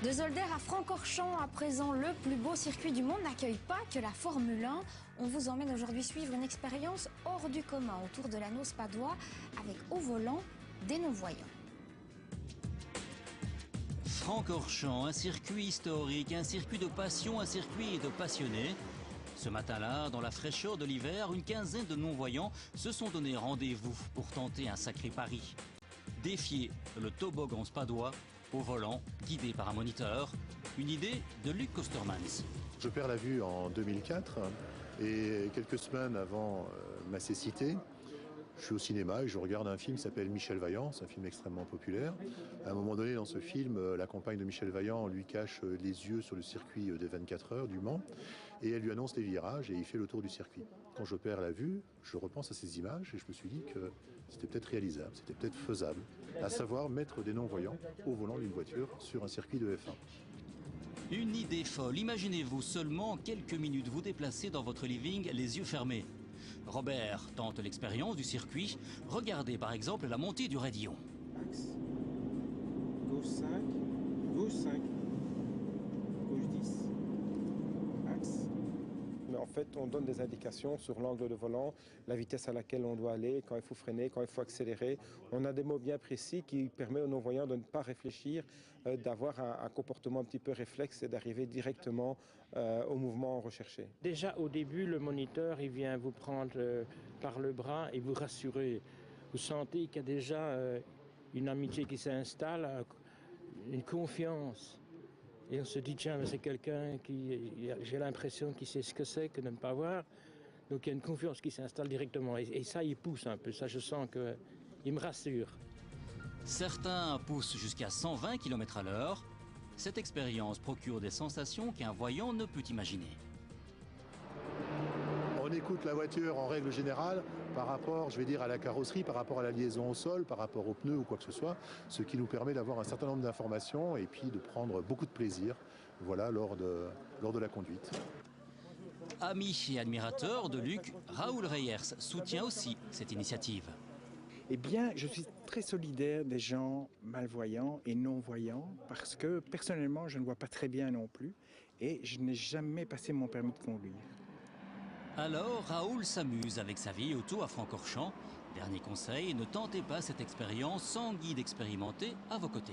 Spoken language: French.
De Zolder à Francorchamps, à présent, le plus beau circuit du monde n'accueille pas que la Formule 1. On vous emmène aujourd'hui suivre une expérience hors du commun autour de l'anneau spadois avec au volant des non-voyants. Francorchamps, un circuit historique, un circuit de passion, un circuit de passionnés. Ce matin-là, dans la fraîcheur de l'hiver, une quinzaine de non-voyants se sont donné rendez-vous pour tenter un sacré pari. Défier le toboggan spadois au volant, guidé par un moniteur. Une idée de Luc Kostermans. Je perds la vue en 2004 et quelques semaines avant ma cécité, je suis au cinéma et je regarde un film qui s'appelle Michel Vaillant, c'est un film extrêmement populaire. À un moment donné dans ce film, la compagne de Michel Vaillant lui cache les yeux sur le circuit des 24 heures du Mans et elle lui annonce les virages et il fait le tour du circuit. Quand je perds la vue, je repense à ces images et je me suis dit que c'était peut-être réalisable, c'était peut-être faisable, à savoir mettre des non-voyants au volant d'une voiture sur un circuit de F1. Une idée folle, imaginez-vous seulement quelques minutes vous déplacer dans votre living les yeux fermés. Robert tente l'expérience du circuit. Regardez par exemple la montée du raidillon. Axe. Gauche 5. Gauche 5. Gauche 10. Axe. Mais en fait, on donne des indications sur l'angle de volant, la vitesse à laquelle on doit aller, quand il faut freiner, quand il faut accélérer. On a des mots bien précis qui permettent aux non-voyants de ne pas réfléchir, d'avoir un comportement un petit peu réflexe et d'arriver directement au mouvement recherché. Déjà au début, le moniteur il vient vous prendre par le bras et vous rassurer. Vous sentez qu'il y a déjà une amitié qui s'installe, une confiance. Et on se dit, tiens, c'est quelqu'un qui, j'ai l'impression qu'il sait ce que c'est que de ne pas voir. Donc il y a une confiance qui s'installe directement. Et ça, il pousse un peu. Ça, je sens qu'il me rassure. Certains poussent jusqu'à 120 km/h. Cette expérience procure des sensations qu'un voyant ne peut imaginer. On écoute la voiture en règle générale par rapport, je vais dire, à la carrosserie, par rapport à la liaison au sol, par rapport aux pneus ou quoi que ce soit, ce qui nous permet d'avoir un certain nombre d'informations et puis de prendre beaucoup de plaisir, voilà, lors de la conduite. Ami et admirateur de Luc, Raoul Reyers soutient aussi cette initiative. Eh bien, je suis très solidaire des gens malvoyants et non-voyants parce que personnellement, je ne vois pas très bien non plus et je n'ai jamais passé mon permis de conduire. Alors, Raoul s'amuse avec sa vieille auto à Francorchamps. Dernier conseil, ne tentez pas cette expérience sans guide expérimenté à vos côtés.